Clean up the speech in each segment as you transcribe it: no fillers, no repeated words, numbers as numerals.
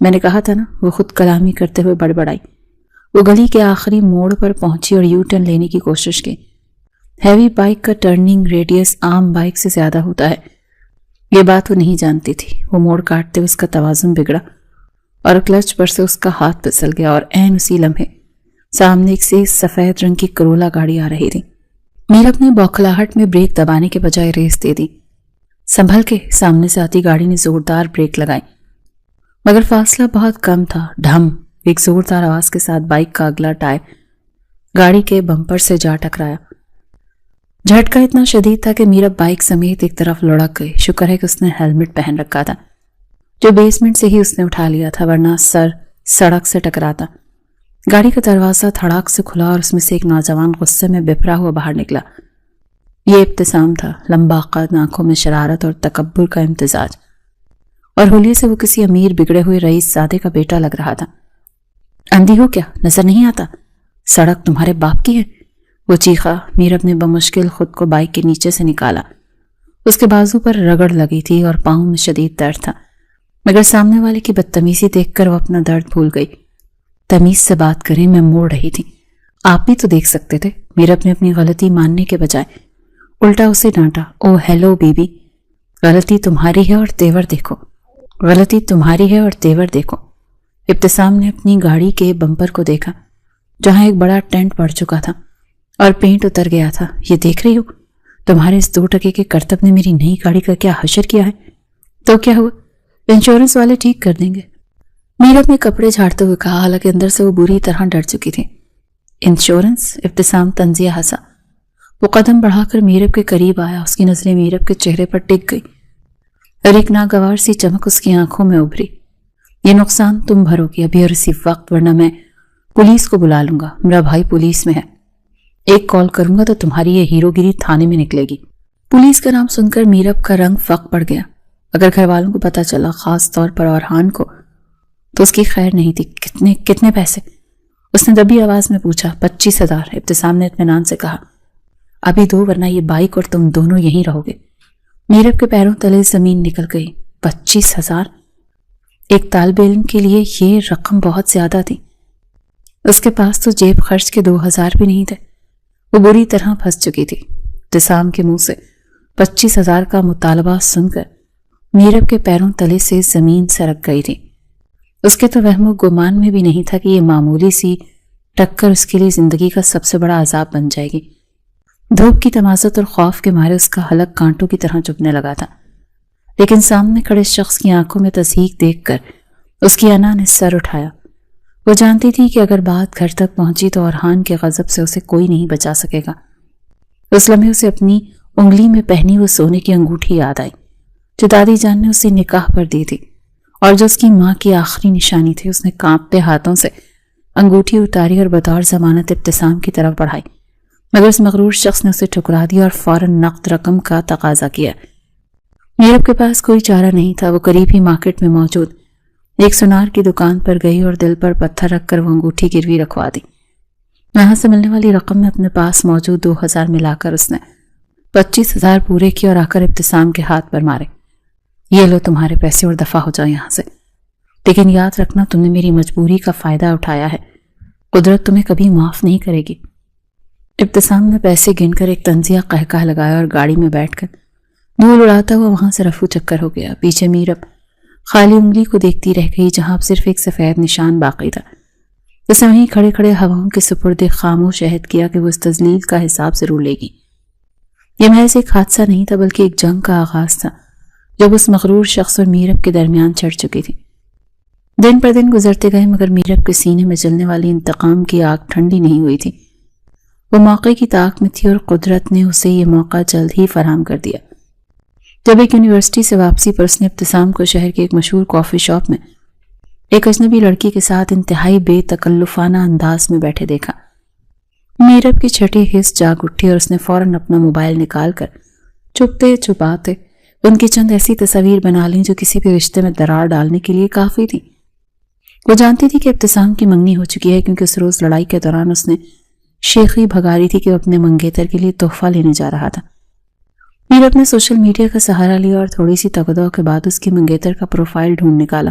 میں نے کہا تھا نا، وہ خود کلامی کرتے ہوئے بڑبڑائی۔ وہ گلی کے آخری موڑ پر پہنچی اور یو ٹرن لینے کی کوشش کی۔ ہیوی بائک کا ٹرننگ ریڈیس عام بائک سے زیادہ ہوتا ہے، یہ بات وہ نہیں جانتی تھی۔ وہ موڑ کاٹتے ہوئے اس کا توازن بگڑا اور کلچ پر سے اس کا ہاتھ پھسل گیا، اور عین اسی لمحے سامنے ایک سے سفید رنگ کی کرولا گاڑی آ رہی تھی۔ میرب نے بوکھلاہٹ میں بریک دبانے کے بجائے ریس دے دی۔ سنبھل کے، سامنے سے آتی گاڑی نے زوردار بریک لگائی، مگر فاصلہ بہت کم تھا۔ ڈھم، ایک زوردار آواز کے ساتھ بائک کا اگلا ٹائر گاڑی کے بمپر سے جا ٹکرایا۔ جھٹکا اتنا شدید تھا کہ میرب بائک سمیت ایک طرف لڑک گئی۔ شکر ہے کہ اس نے ہیلمٹ پہن رکھا تھا، جو بیسمنٹ سے ہی اس نے اٹھا لیا تھا، ورنہ سر سڑک سے ٹکراتا۔ گاڑی کا دروازہ دھڑاک سے کھلا اور اس میں سے ایک نوجوان غصے میں بپھرا ہوا باہر نکلا۔ یہ ابتسام تھا، لمبا قد، آنکھوں میں شرارت اور تکبر کا امتزاج، اور حلیے سے وہ کسی امیر بگڑے ہوئے رئیس زادے کا بیٹا لگ رہا تھا۔ اندھی ہو کیا؟ نظر نہیں آتا؟ سڑک تمہارے باپ کی ہے، وہ چیخا۔ میرب نے بمشکل خود کو بائک کے نیچے سے نکالا۔ اس کے بازو پر رگڑ لگی تھی اور پاؤں میں شدید درد تھا، مگر سامنے والے کی بدتمیزی دیکھ کر وہ اپنا درد بھول گئی۔ تمیز سے بات کریں، میں موڑ رہی تھی، آپ بھی تو دیکھ سکتے تھے۔ میرب نے اپنی غلطی ماننے کے بجائے الٹا اسے ڈانٹا۔ او ہیلو بیبی، غلطی تمہاری ہے اور تیور دیکھو، غلطی تمہاری ہے اور تیور دیکھو۔ ابتسام نے اپنی گاڑی کے بمپر کو دیکھا، جہاں ایک بڑا ٹینٹ پڑ چکا تھا اور پینٹ اتر گیا تھا۔ یہ دیکھ رہی ہو، تمہارے اس 2 ٹکے کے کرتب نے میری نئی گاڑی کا کیا حشر کیا ہے۔ تو کیا ہوا، انشورنس والے ٹھیک کر دیں گے، میرب نے کپڑے جھاڑتے ہوئے کہا، حالانکہ اندر سے وہ بری طرح ڈر چکی تھی۔ انشورنس؟ ابتسام طنزیہ ہنسا۔ وہ قدم بڑھا کر میرب کے قریب آیا، اس کی نظریں میرب کے چہرے پر ٹک گئی اور ایک ناگوار سی چمک اس کی آنکھوں میں ابھری۔ یہ نقصان تم بھرو گی ابھی اور اسی وقت، ورنہ میں پولیس کو بلا لوں گا، میرا بھائی پولیس میں ہے، ایک کال کروں گا تو تمہاری یہ ہیرو گیری تھانے میں نکلے گی۔ پولیس کا نام سن کر میرب کا رنگ فق پڑ گیا۔ اگر گھر والوں کو پتہ چلا، خاص طور پر اورحان کو، تو اس کی خیر نہیں تھی۔ کتنے پیسے؟ اس نے دبی آواز میں پوچھا۔ 25,000، ابتسام نے اطمینان سے کہا۔ ابھی دو، ورنہ یہ بائک اور تم دونوں یہیں رہو گے۔ میرب کے پیروں تلے زمین نکل گئی۔ 25,000؟ ایک طالب علم کے لیے یہ رقم بہت زیادہ تھی۔ اس کے پاس تو جیب خرچ کے 2,000 بھی نہیں تھے۔ وہ بری طرح پھنس چکی تھی۔ ابتسام کے منہ سے 25,000 کا مطالبہ سن کر میرب کے پیروں تلے سے زمین سرک گئی تھی۔ اس کے تو وہم و گمان میں بھی نہیں تھا کہ یہ معمولی سی ٹکر اس کے لیے زندگی کا سب سے بڑا عذاب بن جائے گی۔ دھوپ کی تمازت اور خوف کے مارے اس کا حلق کانٹوں کی طرح چبھنے لگا تھا، لیکن سامنے کھڑے شخص کی آنکھوں میں تصدیق دیکھ کر اس کی انا نے سر اٹھایا۔ وہ جانتی تھی کہ اگر بات گھر تک پہنچی تو اورحان کے غضب سے اسے کوئی نہیں بچا سکے گا۔ اس لمحے اسے اپنی انگلی میں پہنی وہ سونے کی انگوٹھی یاد آئی، جو دادی جان نے اسے نکاح پر دی تھی، اور جو اس کی ماں کی آخری نشانی تھی۔ اس نے کانپتے ہاتھوں سے انگوٹھی اتاری اور بطور ضمانت ابتسام کی طرف بڑھائی، مگر اس مغرور شخص نے اسے ٹھکرا دیا اور فوراً نقد رقم کا تقاضا کیا۔ میرب کے پاس کوئی چارہ نہیں تھا۔ وہ قریب ہی مارکیٹ میں موجود ایک سونار کی دکان پر گئی اور دل پر پتھر رکھ کر وہ انگوٹھی گروی رکھوا دی۔ وہاں سے ملنے والی رقم میں اپنے پاس موجود 2,000 ملا کر اس نے 25,000 پورے کیے اور آ کر ابتسام کے ہاتھ پر مارے۔ یہ لو تمہارے پیسے اور دفع ہو جاؤ یہاں سے، لیکن یاد رکھنا تم نے میری مجبوری کا فائدہ اٹھایا ہے، قدرت تمہیں کبھی معاف نہیں کرے گی۔ ابتسام نے پیسے گن کر ایک طنزیہ قہقہ لگایا اور گاڑی میں بیٹھ کر دھول اڑاتا ہوا وہاں سے رفو چکر ہو گیا۔ پیچھے میرب خالی انگلی کو دیکھتی رہ گئی، جہاں اب صرف ایک سفید نشان باقی تھا۔ اسے وہیں کھڑے کھڑے ہواؤں کے سپرد خاموش عہد کیا کہ وہ اس تذلیل کا حساب ضرور لے گی۔ یہ محض ایک حادثہ نہیں تھا، بلکہ ایک جنگ کا آغاز تھا جب اس مغرور شخص اور میرب کے درمیان چڑھ چکی تھی۔ دن پر دن گزرتے گئے، مگر میرب کے سینے میں جلنے والی انتقام کی آگ ٹھنڈی نہیں ہوئی تھی۔ وہ موقع کی طاق میں تھی اور قدرت نے اسے یہ موقع جلد ہی فراہم کر دیا۔ جب ایک یونیورسٹی سے واپسی پر اس نے ابتسام کو شہر کے ایک مشہور کافی شاپ میں ایک اجنبی لڑکی کے ساتھ انتہائی بے تکلفانہ انداز میں بیٹھے دیکھا، میرب کی چھٹی حس جاگ اٹھی اور اس نے فوراً اپنا موبائل نکال کر چھپتے چھپاتے ان کی چند ایسی تصاویر بنا لیں جو کسی بھی رشتے میں درار ڈالنے کے لیے کافی تھی۔ وہ جانتی تھی کہ ابتسام کی منگنی ہو چکی ہے، کیونکہ اس روز لڑائی کے دوران اس نے شیخی بھگا رہی تھی کہ وہ اپنے منگیتر کے لیے تحفہ لینے جا رہا تھا۔ میرب نے سوشل میڈیا کا سہارا لیا اور تھوڑی سی تگدو کے بعد اس کی منگیتر کا پروفائل ڈھونڈ نکالا۔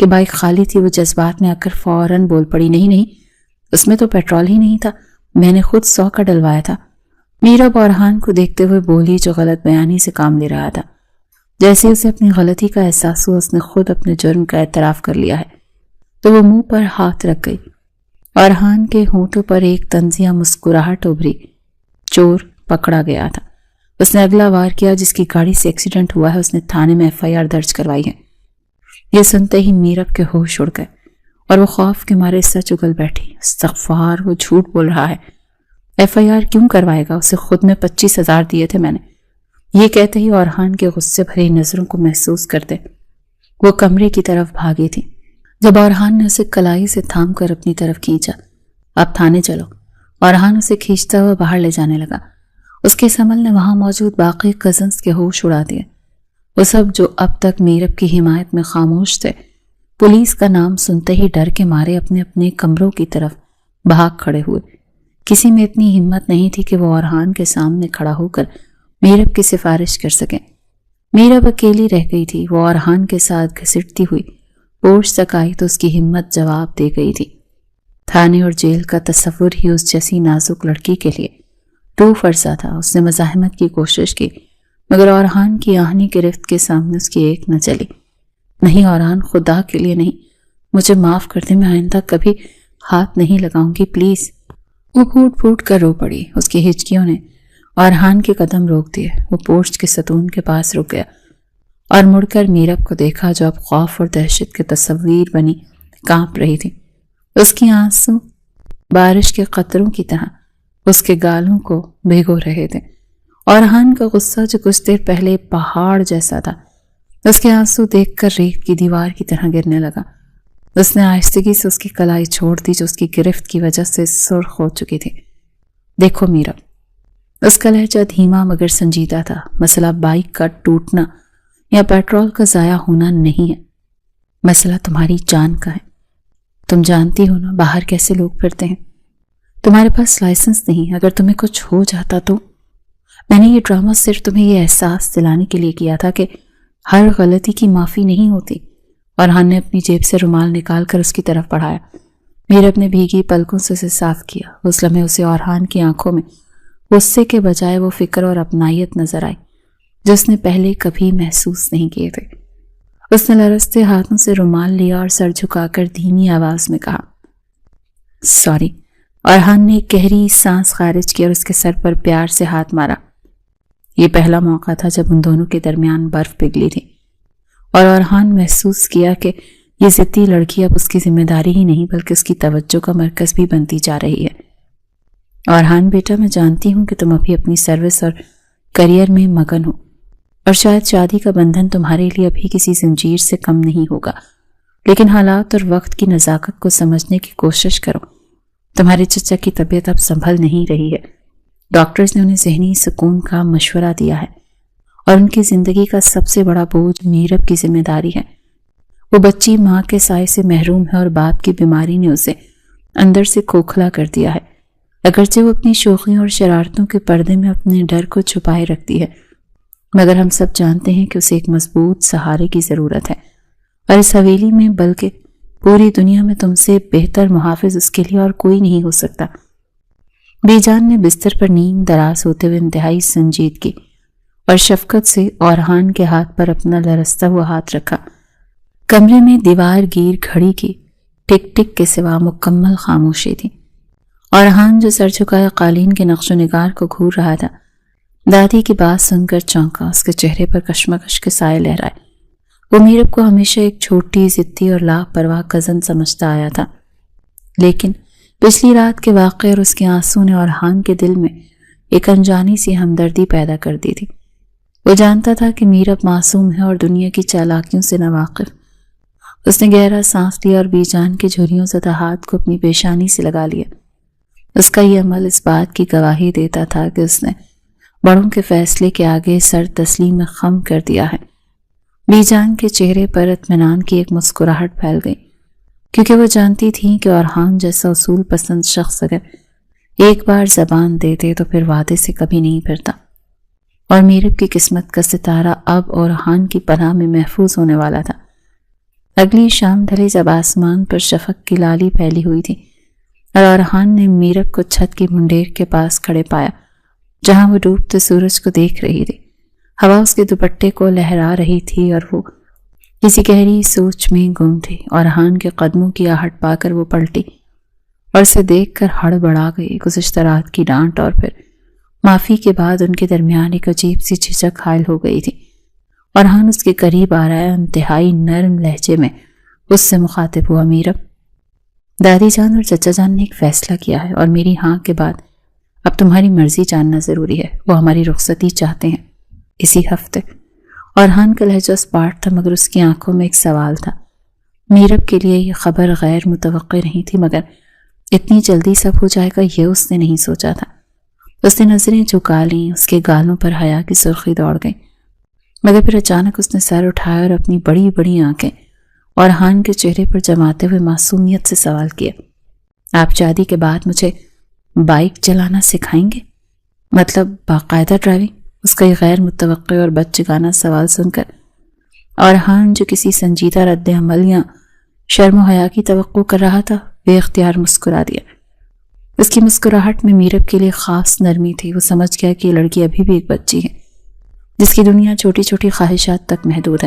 کہ بائک خالی تھی وہ جذبات میں آ کر فوراً بول پڑی، نہیں، اس میں تو پیٹرول ہی نہیں تھا، میں نے خود 100 کا ڈلوایا تھا۔ میرب اورحان کو دیکھتے ہوئے بولی جو غلط بیانی سے کام لے رہا تھا۔ جیسے اسے اپنی غلطی کا احساس ہوا، اس نے خود اپنے جرم کا اعتراف کر لیا ہے، تو وہ منہ پر ہاتھ رکھ گئی۔ اورحان کے ہونٹوں پر ایک طنزیہ مسکراہٹ ابھری۔ چور پکڑا گیا تھا۔ اس نے اگلا وار کیا، جس کی گاڑی سے ایکسیڈنٹ ہوا ہے اس نے تھانے میں FIR درج کروائی ہے۔ یہ سنتے ہی میرب کے ہوش اڑ گئے اور وہ خوف کے مارے سچ اگل بیٹھی۔ استغفار، وہ جھوٹ بول رہا ہے، FIR کیوں کروائے گا؟ اسے خود میں 25,000 دیے تھے میں نے۔ یہ کہتے ہی اورحان کے غصے بھری نظروں کو محسوس کرتے وہ کمرے کی طرف بھاگی تھی۔ جب اورحان نے اسے کلائی سے تھام کر اپنی طرف کھینچا، اب تھانے چلو، اورحان اسے کھینچتا ہوا باہر لے جانے لگا۔ اس کے اس عمل نے وہاں موجود باقی کزنز کے ہوش اڑا دیے۔ وہ سب جو اب تک میرب کی حمایت میں خاموش تھے، پولیس کا نام سنتے ہی ڈر کے مارے اپنے اپنے کمروں کی طرف بھاگ کھڑے ہوئے۔ کسی میں اتنی ہمت نہیں تھی کہ وہ اورحان کے سامنے کھڑا ہو کر میرب کی سفارش کر سکیں۔ میرب اکیلی رہ گئی تھی۔ وہ اورحان کے ساتھ گھسٹتی ہوئی پورچ تک آئی تو اس کی ہمت جواب دے گئی تھی۔ تھانے اور جیل کا تصور ہی اس جیسی نازک لڑکی کے لیے روح فرسا تھا۔ اس نے مزاحمت کی کوشش کی، مگر اورحان کی آہنی گرفت کے سامنے اس کی ایک نہ چلی۔ نہیں اورحان، خدا کے لیے نہیں، مجھے معاف کر دے، میں آئندہ کبھی ہاتھ نہیں لگاؤں گی، پلیز۔ وہ پھوٹ پھوٹ کر رو پڑی۔ اس کی ہچکیوں نے اورحان کے قدم روک دیے۔ وہ پورچ کے ستون کے پاس رک گیا اور مڑ کر میرب کو دیکھا جو اب خوف اور دہشت کے تصویر بنی کانپ رہی تھی۔ اس کی آنسو بارش کے قطروں کی طرح اس کے گالوں کو بھگو رہے تھے۔ اورحان کا غصہ جو کچھ دیر پہلے پہاڑ جیسا تھا، اس کے آنسو دیکھ کر ریت کی دیوار کی طرح گرنے لگا۔ اس نے آہستگی سے اس کی کلائی چھوڑ دی جو اس کی گرفت کی وجہ سے سرخ ہو چکی تھی۔ دیکھو میرب، اس کا لہجہ دھیما مگر سنجیدہ تھا، مسئلہ بائک کا ٹوٹنا یا پیٹرول کا ضائع ہونا نہیں ہے، مسئلہ تمہاری جان کا ہے۔ تم جانتی ہو نا باہر کیسے لوگ پھرتے ہیں، تمہارے پاس لائسنس نہیں، اگر تمہیں کچھ ہو جاتا تو۔ میں نے یہ ڈرامہ صرف تمہیں یہ احساس دلانے کے لیے کیا تھا کہ ہر غلطی کی معافی نہیں ہوتی۔ اورحان نے اپنی جیب سے رومال نکال کر اس کی طرف بڑھایا۔ میرب نے بھیگی پلکوں سے اسے صاف کیا۔ اس لمحے اسے اورحان کی آنکھوں میں غصے کے بجائے وہ فکر اور اپنائیت نظر آئی جو اس نے پہلے کبھی محسوس نہیں کیے تھے۔ اس نے لرزتے ہاتھوں سے رومال لیا اور سر جھکا کر دھیمی آواز میں کہا، سوری۔ اورحان نے ایک گہری سانس خارج کی اور اس کے سر پر پیار سے ہاتھ مارا۔ یہ پہلا موقع تھا جب ان دونوں کے درمیان برف پگھلی تھی اور اورحان محسوس کیا کہ یہ ضدی لڑکی اب اس کی ذمہ داری ہی نہیں بلکہ اس کی توجہ کا مرکز بھی بنتی جا رہی ہے۔ اورحان بیٹا، میں جانتی ہوں کہ تم ابھی اپنی سروس اور کریئر میں مگن ہو اور شاید شادی کا بندھن تمہارے لیے ابھی کسی زنجیر سے کم نہیں ہوگا، لیکن حالات اور وقت کی نزاکت کو سمجھنے کی کوشش کرو۔ تمہارے چچا کی طبیعت اب سنبھل نہیں رہی ہے، ڈاکٹرز نے انہیں ذہنی سکون کا مشورہ دیا ہے اور ان کی زندگی کا سب سے بڑا بوجھ میرب کی ذمہ داری ہے۔ وہ بچی ماں کے سائے سے محروم ہے اور باپ کی بیماری نے اسے اندر سے کھوکھلا کر دیا ہے۔ اگرچہ وہ اپنی شوخیوں اور شرارتوں کے پردے میں اپنے ڈر کو چھپائے رکھتی ہے، مگر ہم سب جانتے ہیں کہ اسے ایک مضبوط سہارے کی ضرورت ہے، اور اس حویلی میں بلکہ پوری دنیا میں تم سے بہتر محافظ اس کے لیے اور کوئی نہیں ہو سکتا۔ بی جان نے بستر پر نیم دراز ہوتے ہوئے انتہائی سنجیدگی اور شفقت سے اورحان کے ہاتھ پر اپنا لرزتا ہوا ہاتھ رکھا۔ کمرے میں دیوار گیر گھڑی کی ٹک ٹک کے سوا مکمل خاموشی تھی۔ اورحان جو سر جھکائے قالین کے نقش و نگار کو گھور رہا تھا، دادی کی بات سن کر چونکا۔ اس کے چہرے پر کشمکش کے سائے لہرائے۔ وہ میرب کو ہمیشہ ایک چھوٹی ضدی اور لاپرواہ کزن سمجھتا آیا تھا، لیکن پچھلی رات کے واقعے اور اس کے آنسوں نے اورحان کے دل میں ایک انجانی سی ہمدردی پیدا کر دی تھی۔ وہ جانتا تھا کہ میرب معصوم ہے اور دنیا کی چالاکیوں سے ناواقف۔ اس نے گہرا سانس لیا اور بی جان کے جھریوں زدہ ہاتھ کو اپنی پیشانی سے لگا لیا۔ اس کا یہ عمل اس بات کی گواہی دیتا تھا کہ اس نے بڑوں کے فیصلے کے آگے سر تسلیم خم کر دیا ہے۔ بی جان کے چہرے پر اطمینان کی ایک مسکراہٹ پھیل گئی، کیونکہ وہ جانتی تھی کہ اورحان جیسا اصول پسند شخص اگر ایک بار زبان دے دے تو پھر وعدے سے کبھی نہیں پھرتا، اور میرب کی قسمت کا ستارہ اب اورحان کی پناہ میں محفوظ ہونے والا تھا۔ اگلی شام ڈھلے جب آسمان پر شفق کی لالی پھیلی ہوئی تھی اور ارحان نے میرب کو چھت کی منڈیر کے پاس کھڑے پایا جہاں وہ ڈوبتے سورج کو دیکھ رہی تھی۔ ہوا اس کے دوپٹے کو لہرا رہی تھی اور وہ کسی گہری سوچ میں گم تھی۔ ارحان کے قدموں کی آہٹ پا کر وہ پلٹی اور اسے دیکھ کر ہڑبڑا گئی۔ گزشتہ رات کی ڈانٹ اور پھر معافی کے بعد ان کے درمیان ایک عجیب سی جھجک حائل ہو گئی تھی۔ ارحان اس کے قریب آ رہا ہے، انتہائی نرم لہجے میں اس سے مخاطب ہوا، میرب، دادی جان اور چچا جان نے ایک فیصلہ کیا ہے اور میری ہاں کے بعد اب تمہاری مرضی جاننا ضروری ہے۔ وہ ہماری رخصتی چاہتے ہیں اسی ہفتے۔ ارحان کا لہجہ اسپاٹ تھا مگر اس کی آنکھوں میں ایک سوال تھا۔ میرب کے لیے یہ خبر غیر متوقع نہیں تھی مگر اتنی جلدی سب ہو جائے گا یہ اس نے نہیں سوچا تھا۔ اس نے نظریں جھکا لیں، اس کے گالوں پر حیا کی سرخی دوڑ گئی، مگر پھر اچانک اس نے سر اٹھایا اور اپنی بڑی بڑی آنکھیں ارحان کے چہرے پر جماتے ہوئے معصومیت سے سوال کیا، آپ شادی کے بعد مجھے بائک چلانا سکھائیں گے؟ مطلب باقاعدہ ڈرائیونگ؟ اس کا یہ غیر متوقع اور بچگانہ سوال سن کر ارحان جو کسی سنجیدہ رد عمل یا شرم و حیا کی توقع کر رہا تھا بے اختیار مسکرا دیا۔ اس کی مسکراہٹ میں میرب کے لیے خاص نرمی تھی۔ وہ سمجھ گیا کہ یہ لڑکی ابھی بھی ایک بچی ہے جس کی دنیا چھوٹی چھوٹی خواہشات تک محدود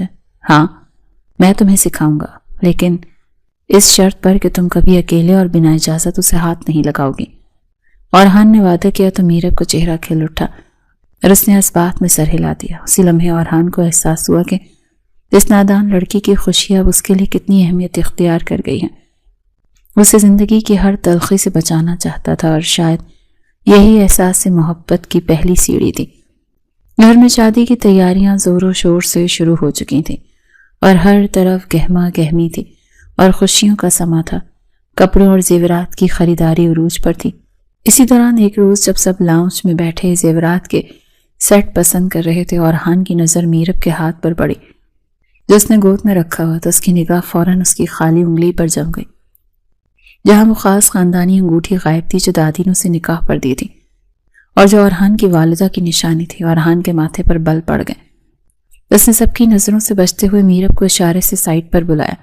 ہے، ہاں میں تمہیں سکھاؤں گا لیکن اس شرط پر کہ تم کبھی اکیلے اور بنا اجازت اسے ہاتھ نہیں لگاؤ گی۔ ارحان نے وعدہ کیا تو میرب کو چہرہ کھل اٹھا اور اس نے اس بات میں سر ہلا دیا۔ اسی لمحے ارحان کو احساس ہوا کہ اس نادان لڑکی کی خوشی اب اس کے لیے کتنی اہمیت اختیار کر گئی ہے۔ اسے زندگی کی ہر تلخی سے بچانا چاہتا تھا اور شاید یہی احساس محبت کی پہلی سیڑھی تھی۔ گھر میں شادی کی تیاریاں زور و شور سے شروع ہو چکی تھیں اور ہر طرف گہما گہمی تھی اور خوشیوں کا سما تھا۔ کپڑوں اور زیورات کی خریداری عروج پر تھی۔ اسی دوران ایک روز جب سب لاؤنج میں بیٹھے زیورات کے سیٹ پسند کر رہے تھے، ارحان کی نظر میرب کے ہاتھ پر پڑی جو اس نے گود میں رکھا ہوا تھا۔ اس کی نگاہ فوراً اس کی خالی انگلی پر جم گئی جہاں وہ خاص خاندانی انگوٹھی غائب تھی جو دادی نے اسے نکاح پر دی تھی اور جو ارحان کی والدہ کی نشانی تھی۔ ارحان کے ماتھے پر بل پڑ گئے۔ اس نے سب کی نظروں سے بچتے ہوئے میرب کو اشارے سے سائڈ پر بلایا،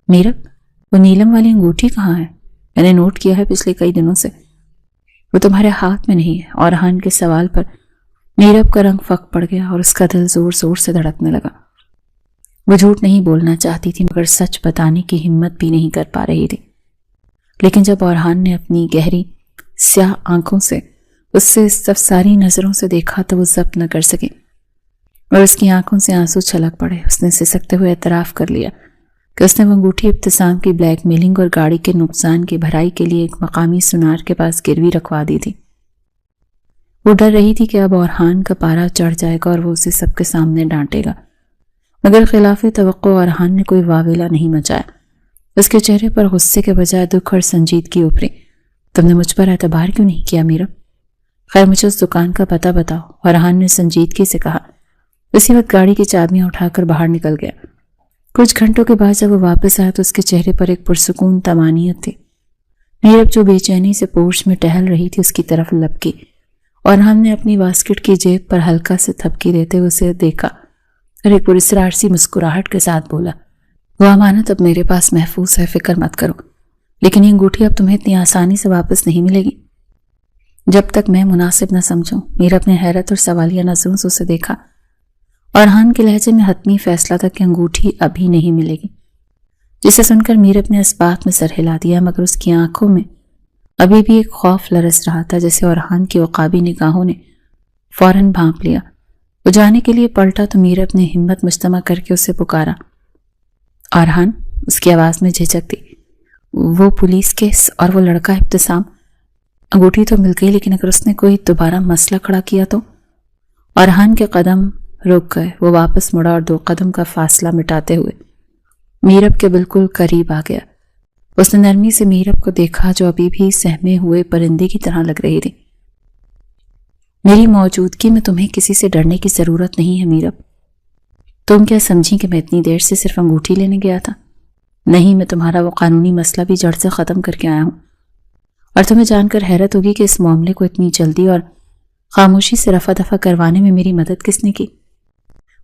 میرب وہ نیلم والی انگوٹھی کہاں ہے؟ میں نے نوٹ کیا ہے پچھلے کئی دنوں سے وہ تمہارے ہاتھ میں نہیں ہے۔ ارحان کے سوال پر میرب کا رنگ فک پڑ گیا اور اس کا دل زور زور سے دھڑکنے لگا۔ وہ جھوٹ نہیں بولنا چاہتی تھی مگر سچ بتانے کی ہمت بھی نہیں کر پا رہی تھی۔ لیکن جب ارحان نے اپنی گہری سیاہ آنکھوں سے اس سے استفساری نظروں سے دیکھا تو وہ ضبط نہ کر سکی اور اس کی آنکھوں سے آنسو چھلک پڑے۔ اس نے سسکتے ہوئے اعتراف کر لیا کہ اس نے وہ انگوٹھی ابتسام کی بلیک میلنگ اور گاڑی کے نقصان کی بھرائی کے لیے ایک مقامی سنار کے پاس گروی رکھوا دی تھی۔ وہ ڈر رہی تھی کہ اب ارحان کا پارا چڑھ جائے گا اور وہ اسے سب کے سامنے ڈانٹے گا، مگر خلاف توقع ارحان نے کوئی واویلا نہیں مچایا۔ اس کے چہرے پر غصے کے بجائے دکھ اور سنجیدگی ابھری۔ تم نے مجھ پر اعتبار کیوں نہیں کیا میرب؟ خیر مجھے اس دکان کا پتہ بتاؤ، ارحان نے سنجیدگی سے کہا۔ اسی وقت گاڑی کی چابیاں اٹھا کر باہر نکل گیا۔ کچھ گھنٹوں کے بعد جب وہ واپس آیا تو اس کے چہرے پر ایک پرسکون طمانینت تھی۔ میرب جو بے چینی سے پورچ میں ٹہل رہی تھی اس کی طرف لپکی اور ہم نے اپنی باسکٹ کی جیب پر ہلکا سے تھپکی دیتے ہوئے اسے دیکھا اور ایک پراسرار سی مسکراہٹ کے ساتھ بولا، وہ امانت اب میرے پاس محفوظ ہے، فکر مت کرو، لیکن یہ انگوٹھی اب تمہیں اتنی آسانی سے واپس نہیں ملے گی جب تک میں مناسب نہ سمجھوں۔ میرب نے حیرت اور سوالیہ نظروں سے اسے دیکھا۔ ارحان کے لہجے میں حتمی فیصلہ تھا کہ انگوٹھی ابھی نہیں ملے گی، جسے سن کر میرب نے اس بات میں سر ہلا دیا مگر اس کی آنکھوں میں ابھی بھی ایک خوف لرز رہا تھا جسے ارحان کی عقابی نگاہوں نے فوراً بھانپ لیا۔ وہ جانے کے لیے پلٹا تو میرب نے ہمت مجتمع کر کے اسے پکارا، ارحان، اس کی آواز میں جھجک تھی، وہ پولیس کیس اور وہ لڑکا ابتسام، انگوٹھی تو مل گئی لیکن اگر اس نے کوئی دوبارہ مسئلہ کھڑا کیا تو؟ ارحان کے قدم رک گئے۔ وہ واپس مڑا اور 2 قدم کا فاصلہ مٹاتے ہوئے میرب کے بالکل قریب آ گیا۔ اس نے نرمی سے میرب کو دیکھا جو ابھی بھی سہمے ہوئے پرندے کی طرح لگ رہی تھی۔ میری موجودگی میں تمہیں کسی سے ڈرنے کی ضرورت نہیں ہے میرب۔ تم کیا سمجھی کہ میں اتنی دیر سے صرف انگوٹھی لینے گیا تھا؟ نہیں، میں تمہارا وہ قانونی مسئلہ بھی جڑ سے ختم کر کے آیا ہوں، اور تمہیں جان کر حیرت ہوگی کہ اس معاملے کو اتنی جلدی اور خاموشی سے رفع دفع کروانے میں میری مدد کس نے کی۔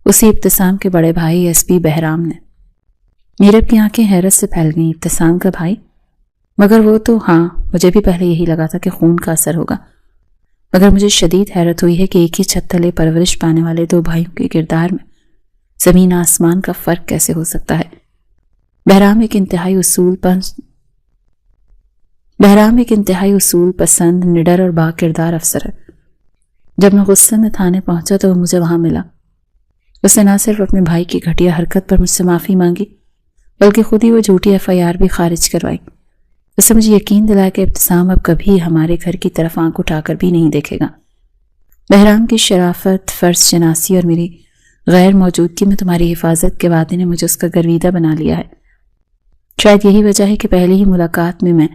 اسی ابتسام کے بڑے بھائی ایس پی بہرام نے۔ میرب کی آنکھیں حیرت سے پھیل گئیں۔ ابتسام کا بھائی؟ مگر وہ تو… ہاں، مجھے بھی پہلے یہی لگا تھا کہ خون کا اثر ہوگا، مگر مجھے شدید حیرت ہوئی ہے کہ ایک ہی چھت تلے پرورش پانے والے دو بھائیوں کے کردار میں زمین آسمان کا فرق کیسے ہو سکتا ہے۔ بہرام ایک انتہائی اصول پسند، نڈر اور با کردار افسر ہے۔ جب میں غصے میں تھانے پہنچا تو وہ مجھے وہاں ملا۔ اس نے نہ صرف اپنے بھائی کی گھٹیا حرکت پر مجھ سے معافی مانگی، بلکہ خود ہی وہ جھوٹی FIR بھی خارج کروائی۔ اس سے مجھے یقین دلایا کہ ابتسام اب کبھی ہمارے گھر کی طرف آنکھ اٹھا کر بھی نہیں دیکھے گا۔ بہرام کی شرافت، فرض شناسی اور میری غیر موجودگی میں تمہاری حفاظت کے وعدے نے مجھے اس کا گرویدہ بنا لیا ہے۔ شاید یہی وجہ ہے کہ پہلی ہی ملاقات میں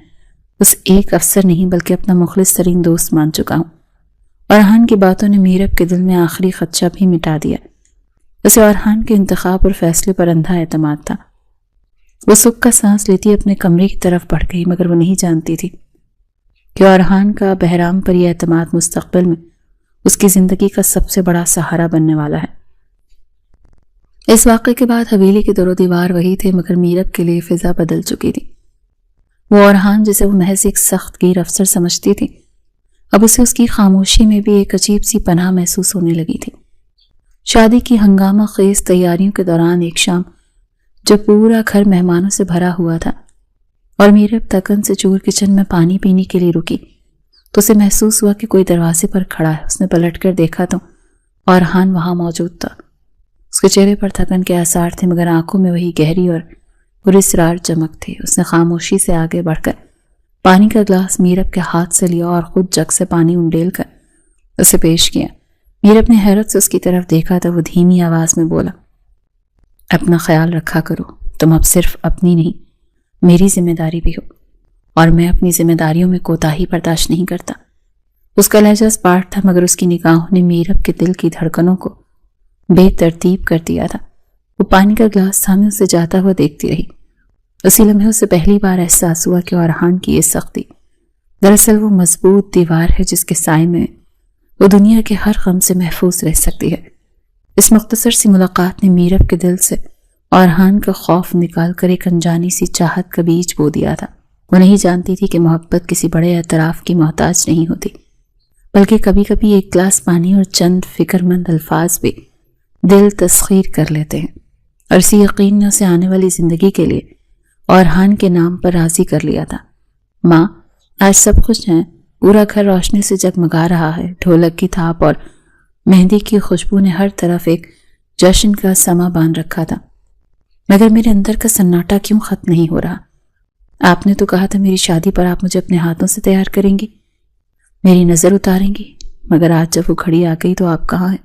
اس ایک افسر نہیں بلکہ اپنا مخلص ترین دوست مان چکا ہوں۔ ارحان کی باتوں نے میرب کے دل میں آخری خدشہ بھی مٹا دیا۔ اسے ارحان کے انتخاب اور فیصلے پر اندھا اعتماد تھا۔ وہ سکھ کا سانس لیتی اپنے کمرے کی طرف بڑھ گئی، مگر وہ نہیں جانتی تھی کہ ارحان کا بہرام پر یہ اعتماد مستقبل میں اس کی زندگی کا سب سے بڑا سہارا بننے والا ہے۔ اس واقعے کے بعد حویلی کے در و دیوار وہی تھے، مگر میرب کے لیے فضا بدل چکی تھی۔ وہ ارحان جسے وہ محض ایک سخت گیر افسر سمجھتی تھی، اب اسے اس کی خاموشی میں بھی ایک عجیب سی پناہ محسوس ہونے لگی تھی۔ شادی کی ہنگامہ خیز تیاریوں کے دوران ایک شام جب پورا گھر مہمانوں سے بھرا ہوا تھا اور میرب تکن سے چور کچن میں پانی پینے کے لیے رکی تو اسے محسوس ہوا کہ کوئی دروازے پر کھڑا ہے۔ اس نے پلٹ کر دیکھا تو ارحان وہاں موجود تھا۔ اس کے چہرے پر تھکن کے آثار تھے، مگر آنکھوں میں وہی گہری اور پراسرار چمک تھی۔ اس نے خاموشی سے آگے بڑھ کر پانی کا گلاس میرب کے ہاتھ سے لیا اور خود جگ سے پانی انڈیل کر اسے پیش کیا۔ میرب نے حیرت سے اس کی طرف دیکھا تو وہ دھیمی آواز میں بولا، اپنا خیال رکھا کرو، تم اب صرف اپنی نہیں میری ذمہ داری بھی ہو، اور میں اپنی ذمہ داریوں میں کوتاہی برداشت نہیں کرتا۔ اس کا لہجہ اسپاٹ تھا، مگر اس کی نگاہوں نے میرب کے دل کی دھڑکنوں کو بے ترتیب کر دیا تھا۔ وہ پانی کا گلاس تھامے اسے جاتا ہوا دیکھتی رہی۔ اسی لمحے اسے پہلی بار احساس ہوا کہ ارحان کی یہ سختی دراصل وہ مضبوط دیوار ہے جس کے سائے میں وہ دنیا کے ہر غم سے محفوظ رہ سکتی ہے۔ اس مختصر سی ملاقات نے میرب کے دل سے ارحان کا خوف نکال کر ایک انجانی سی چاہت کا بیج بو دیا تھا۔ وہ نہیں جانتی تھی کہ محبت کسی بڑے اعتراف کی محتاج نہیں ہوتی، بلکہ کبھی کبھی ایک گلاس پانی اور چند فکر مند الفاظ بھی دل تسخیر کر لیتے ہیں، اور اسی یقین نے اسے آنے والی زندگی کے لیے ارحان کے نام پر راضی کر لیا تھا۔ ماں، آج سب خوش ہیں، پورا گھر روشنی سے جگمگا رہا ہے۔ ڈھولک کی تھاپ اور مہندی کی خوشبو نے ہر طرف ایک جشن کا سما باندھ رکھا تھا، مگر میرے اندر کا سناٹا کیوں ختم نہیں ہو رہا؟ آپ نے تو کہا تھا میری شادی پر آپ مجھے اپنے ہاتھوں سے تیار کریں گی، میری نظر اتاریں گی، مگر آج جب وہ گھڑی آ گئی تو آپ کہاں ہیں؟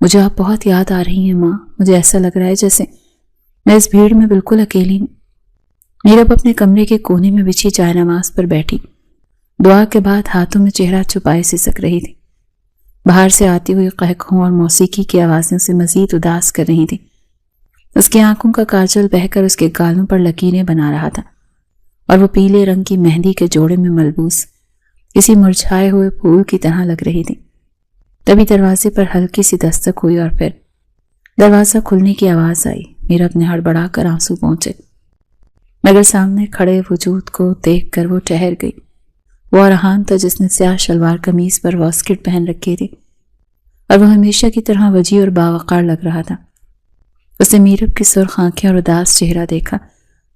مجھے آپ بہت یاد آ رہی ہیں ماں، مجھے ایسا لگ رہا ہے جیسے میں اس بھیڑ میں بالکل اکیلی ہوں۔ میرب اپنے کمرے کے کونے میں بچھی چائے نماز پر بیٹھی، دعا کے بعد ہاتھوں میں چہرہ چھپائے سسک رہی تھی۔ باہر سے آتی ہوئی قہقہوں اور موسیقی کی آوازیں اسے مزید اداس کر رہی تھی۔ اس کی آنکھوں کا کاجل بہہ کر اس کے گالوں پر لکیریں بنا رہا تھا، اور وہ پیلے رنگ کی مہندی کے جوڑے میں ملبوس کسی مرجھائے ہوئے پھول کی طرح لگ رہی تھی۔ تبھی دروازے پر ہلکی سی دستک ہوئی اور پھر دروازہ کھلنے کی آواز آئی۔ میرب نے ہڑبڑا کر آنسو پہنچے، مگر سامنے کھڑے وجود کو دیکھ کر وہ ٹھہر گئی۔ وہ ارحان تھا جس نے سیاہ شلوار قمیض پر واسکٹ پہن رکھی تھی، اور وہ ہمیشہ کی طرح وجیح اور باوقار لگ رہا تھا۔ اس نے میرب کی سرخ آنکھیں اور اداس چہرہ دیکھا